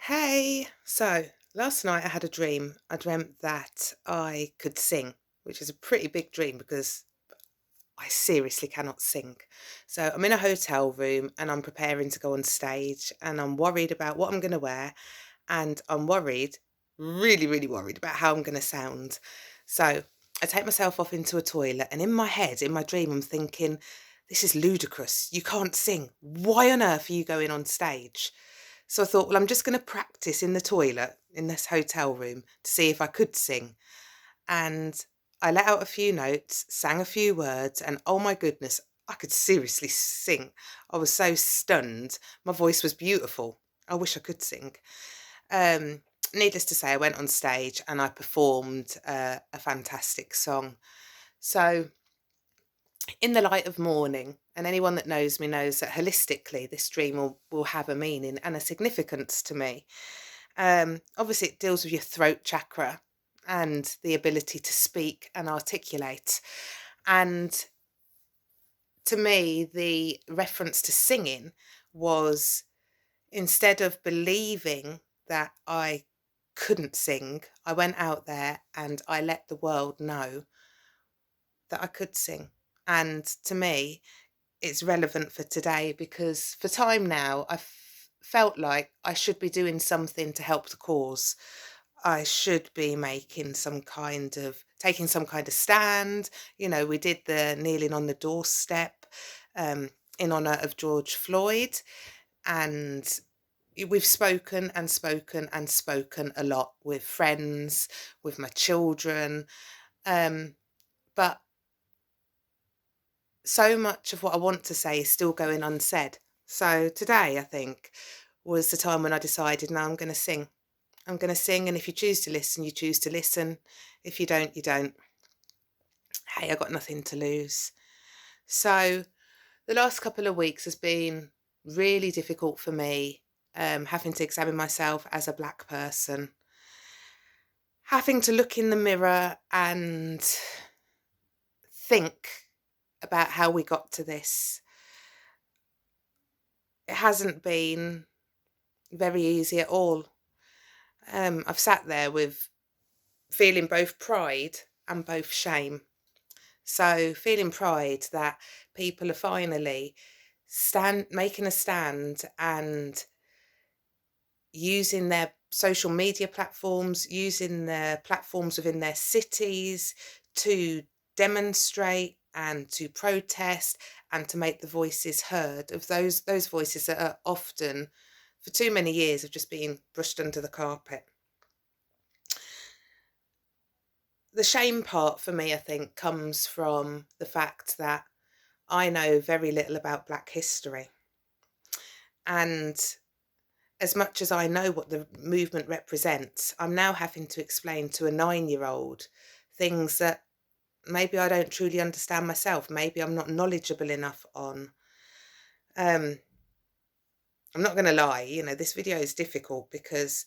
Hey, so last night I had a dream. I dreamt that I could sing, which is a pretty big dream because I seriously cannot sing. So I'm in a hotel room and I'm preparing to go on stage and I'm worried about what I'm going to wear and I'm worried, really, really worried about how I'm going to sound. So I take myself off into a toilet and in my head, in my dream, I'm thinking, this is ludicrous. You can't sing. Why on earth are you going on stage? So I thought, well, I'm just going to practice in the toilet in this hotel room to see if I could sing. And I let out a few notes, sang a few words, and oh my goodness, I could seriously sing. I was so stunned. My voice was beautiful. I wish I could sing. Um, Needless to say, I went on stage and I performed a fantastic song. So, in the light of morning, and anyone that knows me knows that holistically, this dream will have a meaning and a significance to me. Obviously, it deals with your throat chakra and the ability to speak and articulate. And to me, the reference to singing was instead of believing that I couldn't sing, I went out there and I let the world know that I could sing. And to me, it's relevant for today because for time now, I've felt like I should be doing something to help the cause. I should be making some kind of taking some kind of stand. You know, we did the kneeling on the doorstep um, in honour of George Floyd, and we've spoken and spoken and spoken a lot with friends, with my children. But so much of what I want to say is still going unsaid. So today, I think, was the time when I decided, no, I'm going to sing. I'm going to sing, and if you choose to listen, you choose to listen. If you don't, you don't. Hey, I got nothing to lose. So the last couple of weeks has been really difficult for me, having to examine myself as a black person, having to look in the mirror and think about how we got to this. It hasn't been very easy at all. I've sat there with feeling both pride and both shame. So feeling pride that people are finally making a stand and using their social media platforms, using their platforms within their cities to demonstrate and to protest and to make the voices heard of those voices that are often for too many years have just been brushed under the carpet. The shame part for me, I think, comes from the fact that I know very little about Black history. And as much as I know what the movement represents, I'm now having to explain to a 9-year-old things that maybe I don't truly understand myself. Maybe I'm not knowledgeable enough on. Um, I'm not going to lie, this video is difficult because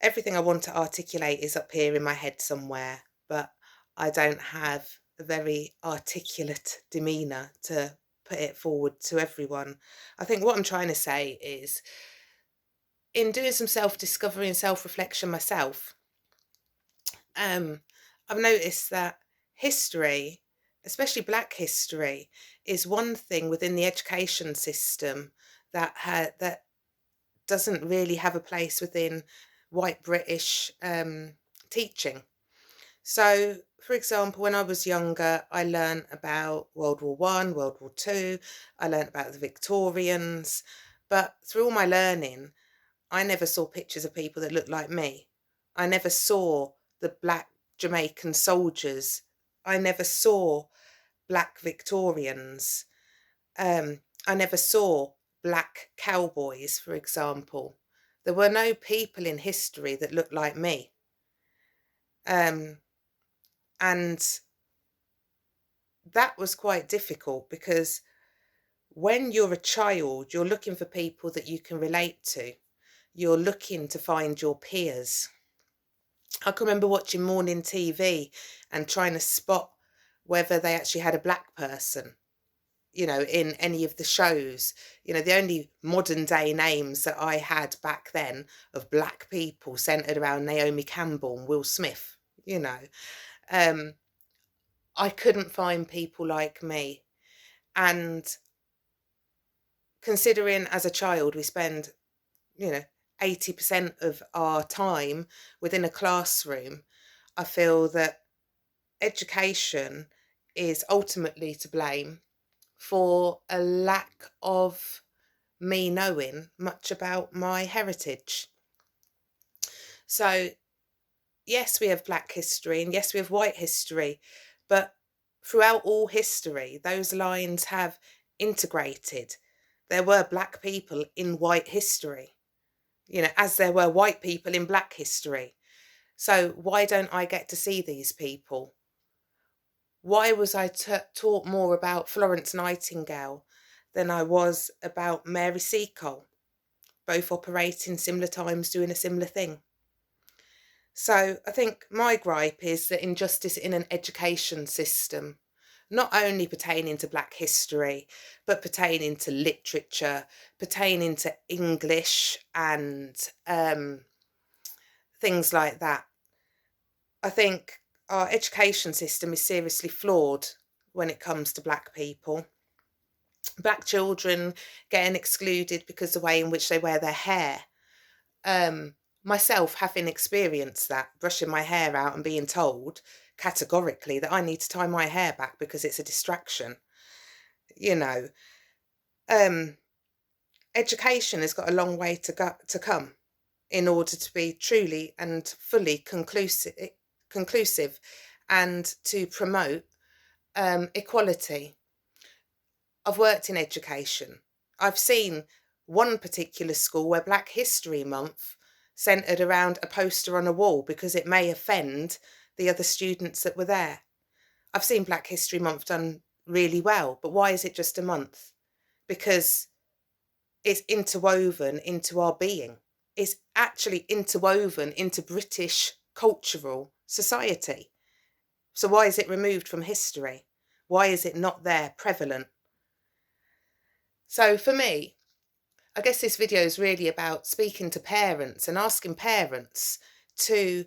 everything I want to articulate is up here in my head somewhere, but I don't have a very articulate demeanour to put it forward to everyone. I think what I'm trying to say is, in doing some self-discovery and self-reflection myself, um, I've noticed that history, especially Black history, is one thing within the education system that doesn't really have a place within white British teaching. So, for example, when I was younger, I learnt about World War One, World War Two. I learnt about the Victorians, but through all my learning, I never saw pictures of people that looked like me. I never saw the Black Jamaican soldiers. I never saw Black Victorians. I never saw Black cowboys, for example. There were no people in history that looked like me. Um, and that was quite difficult because when you're a child, you're looking for people that you can relate to. You're looking to find your peers. I can remember watching morning TV and trying to spot whether they actually had a black person. in any of the shows. The only modern day names that I had back then of black people centered around Naomi Campbell and Will Smith, you know. Um, I couldn't find people like me. And considering as a child we spend, you know, 80% of our time within a classroom, I feel that education is ultimately to blame for a lack of me knowing much about my heritage. So, yes, we have black history and yes, we have white history, but throughout all history, those lines have integrated. There were black people in white history, as there were white people in black history. So, why don't I get to see these people? Why was I taught more about Florence Nightingale than I was about Mary Seacole, both operating similar times, doing a similar thing? So I think my gripe is that injustice in an education system, not only pertaining to Black history, but pertaining to literature, pertaining to English and things like that. I think our education system is seriously flawed when it comes to Black people. Black children getting excluded because of the way in which they wear their hair. Myself having experienced that, brushing my hair out and being told categorically that I need to tie my hair back because it's a distraction. You know, um, education has got a long way to come in order to be truly and fully conclusive and to promote equality. I've worked in education. I've seen one particular school where Black History Month centred around a poster on a wall because it may offend the other students that were there. I've seen Black History Month done really well, but why is it just a month? Because it's interwoven into our being. It's actually interwoven into British cultural society. So why is it removed from history? Why is it not there, prevalent? So for me, I guess this video is really about speaking to parents and asking parents to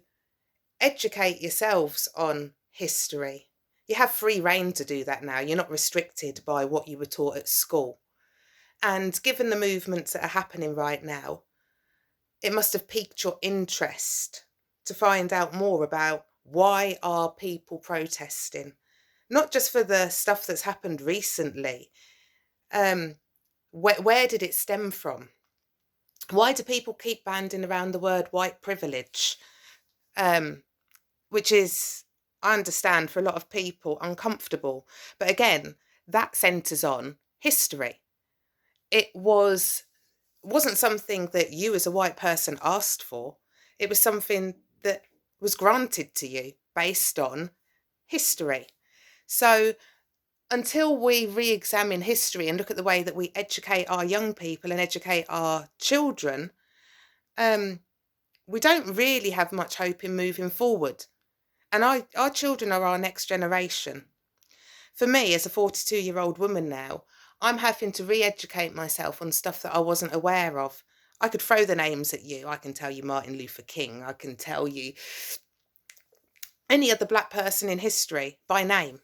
educate yourselves on history. You have free rein to do that now. You're not restricted by what you were taught at school. And given the movements that are happening right now, it must have piqued your interest to find out more about why are people protesting, not just for the stuff that's happened recently. Where did it stem from? Why do people keep banding around the word white privilege? Which is, I understand, for a lot of people uncomfortable. But again, that centres on history. It wasn't something that you as a white person asked for. It was something that was granted to you based on history. So until we re-examine history and look at the way that we educate our young people and educate our children, we don't really have much hope in moving forward. And our children are our next generation. For me, as a 42-year-old woman now, I'm having to re-educate myself on stuff that I wasn't aware of. I could throw the names at you. I can tell you Martin Luther King. I can tell you any other Black person in history by name.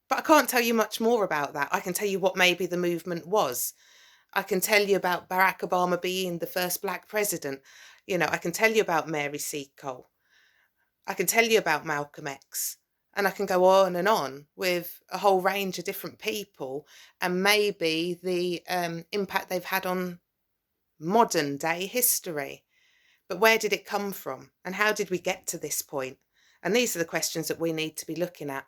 But I can't tell you much more about that. I can tell you what maybe the movement was. I can tell you about Barack Obama being the first Black president. I can tell you about Mary Seacole. I can tell you about Malcolm X. And I can go on and on with a whole range of different people and maybe the impact they've had on modern day history. But where did it come from? And how did we get to this point? And these are the questions that we need to be looking at.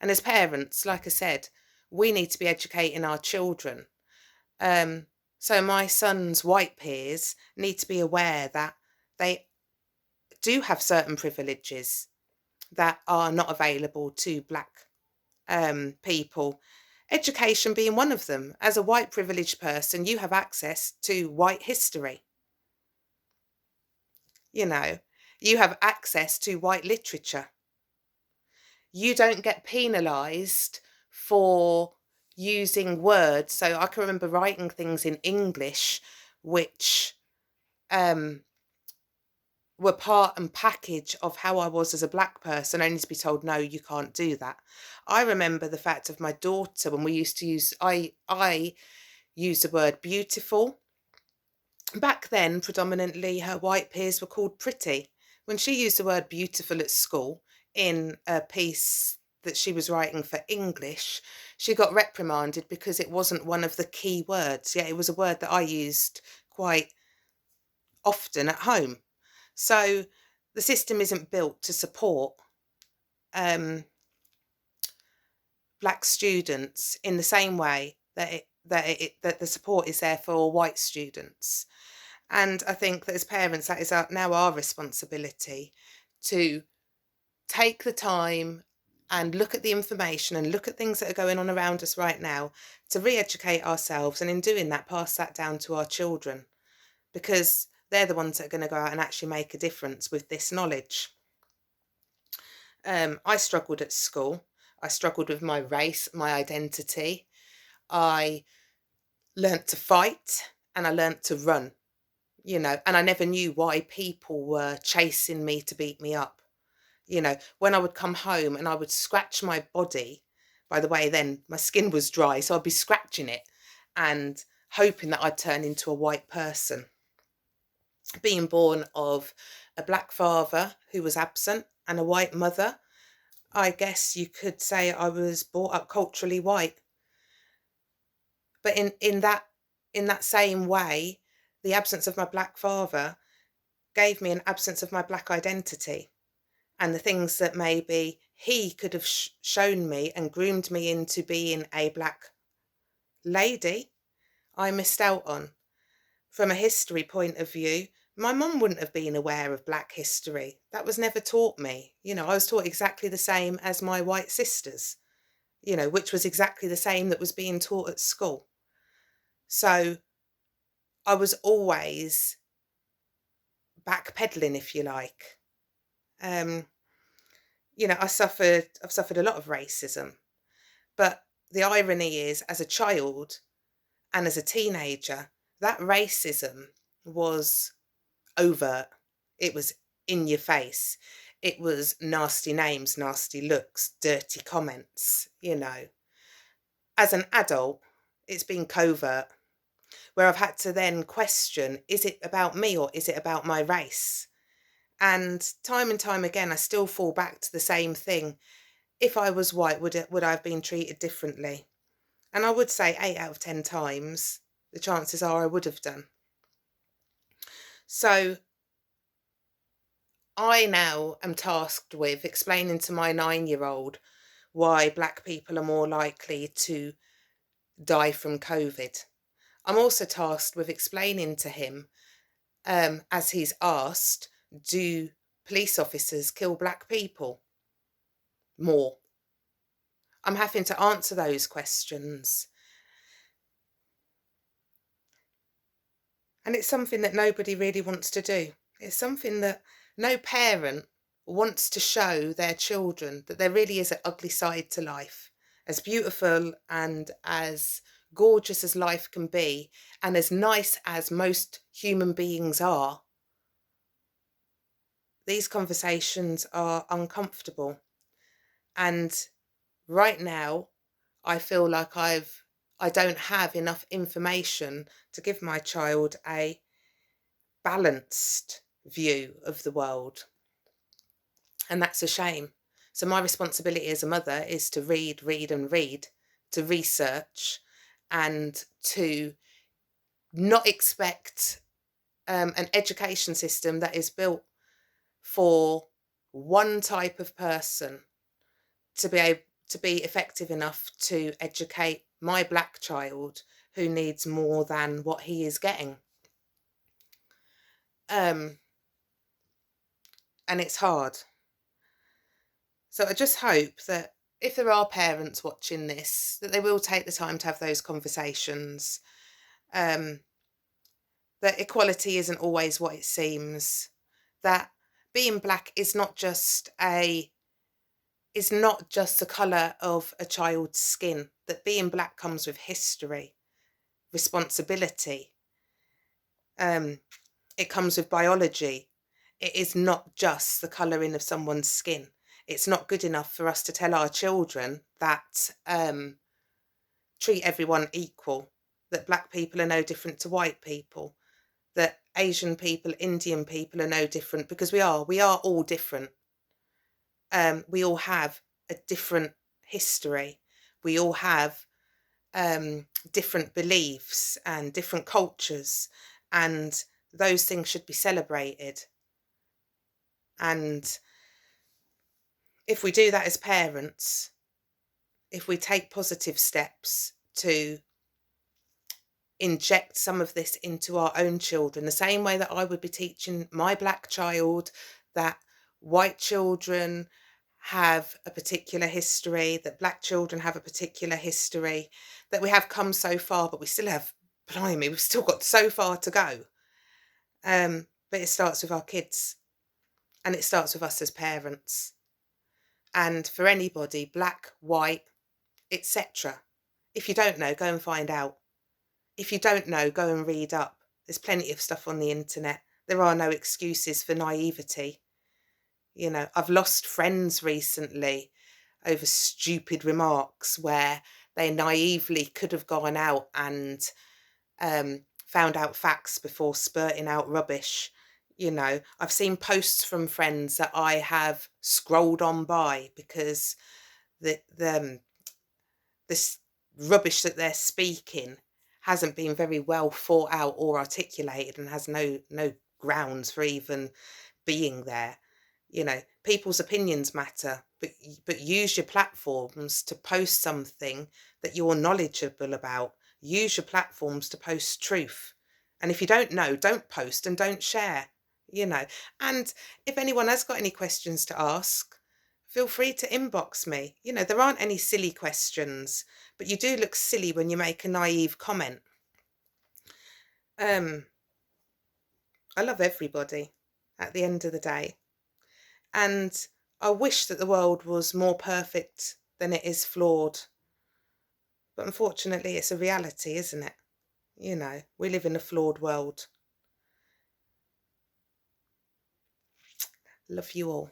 And as parents, like I said, we need to be educating our children. So my son's white peers need to be aware that they do have certain privileges that are not available to Black people. Education being one of them. As a white privileged person, you have access to white history. You have access to white literature. You don't get penalised for using words. So I can remember writing things in English which um, were part and package of how I was as a black person, only to be told, no, you can't do that. I remember the fact of my daughter when we used to use, I use the word beautiful. Back then, predominantly, her white peers were called pretty. When she used the word beautiful at school in a piece that she was writing for English, she got reprimanded because it wasn't one of the key words. Yeah, it was a word that I used quite often at home. So the system isn't built to support um, black students in the same way that the support is there for white students. And I think that as parents, that is now our responsibility to take the time and look at the information and look at things that are going on around us right now to re-educate ourselves, and in doing that, pass that down to our children, because they're the ones that are going to go out and actually make a difference with this knowledge. I struggled at school. I struggled with my race, my identity. I learnt to fight and I learnt to run, and I never knew why people were chasing me to beat me up. When I would come home and I would scratch my body, by the way, then my skin was dry, so I'd be scratching it and hoping that I'd turn into a white person. Being born of a black father who was absent and a white mother, I guess you could say I was brought up culturally white. But in that same way, the absence of my black father gave me an absence of my black identity, and the things that maybe he could have shown me and groomed me into being a black lady, I missed out on. From a history point of view, my mum wouldn't have been aware of black history. That was never taught me. I was taught exactly the same as my white sisters, which was exactly the same that was being taught at school. So I was always backpedaling, if you like. I've suffered a lot of racism, but the irony is, as a child and as a teenager, that racism was overt. It was in your face. It was nasty names, nasty looks, dirty comments, As an adult, it's been covert, where I've had to then question, is it about me or is it about my race? And time again, I still fall back to the same thing. If I was white, would I have been treated differently? And I would say 8 out of 10 times, the chances are I would have done. So I now am tasked with explaining to my 9-year-old why black people are more likely to die from COVID. I'm also tasked with explaining to him, as he's asked, do police officers kill black people more? I'm having to answer those questions. And it's something that nobody really wants to do. It's something that no parent wants to show their children, that there really is an ugly side to life. As beautiful and as gorgeous as life can be, and as nice as most human beings are, these conversations are uncomfortable. And right now, I feel like I don't have enough information to give my child a balanced view of the world. And that's a shame. So my responsibility as a mother is to read, and read, to research, and to not expect an education system that is built for one type of person to be able to be effective enough to educate my black child who needs more than what he is getting. And it's hard. So I just hope that if there are parents watching this, that they will take the time to have those conversations. That equality isn't always what it seems. That being black is not just is not just the colour of a child's skin, that being black comes with history, responsibility, um, it comes with biology. It is not just the colouring of someone's skin. It's not good enough for us to tell our children that treat everyone equal, that black people are no different to white people, that Asian people, Indian people are no different, because we are. We are all different. We all have a different history. We all have different beliefs and different cultures, and those things should be celebrated. And if we do that as parents, if we take positive steps to inject some of this into our own children, the same way that I would be teaching my black child that white children have a particular history, that black children have a particular history, that we have come so far, but we still have, blimey, we've still got so far to go. But it starts with our kids, and it starts with us as parents. And for anybody, black, white, etc. If you don't know, go and find out. If you don't know, go and read up. There's plenty of stuff on the internet. There are no excuses for naivety. You know, I've lost friends recently over stupid remarks where they naively could have gone out and found out facts before spurting out rubbish. You know, I've seen posts from friends that I have scrolled on by because this rubbish that they're speaking hasn't been very well thought out or articulated, and has no grounds for even being there. You know, people's opinions matter, but use your platforms to post something that you're knowledgeable about. Use your platforms to post truth. And if you don't know, don't post and don't share, you know. And if anyone has got any questions to ask, feel free to inbox me. You know, there aren't any silly questions, but you do look silly when you make a naive comment. I love everybody at the end of the day. And I wish that the world was more perfect than it is flawed. But unfortunately, it's a reality, isn't it? You know, we live in a flawed world. Love you all.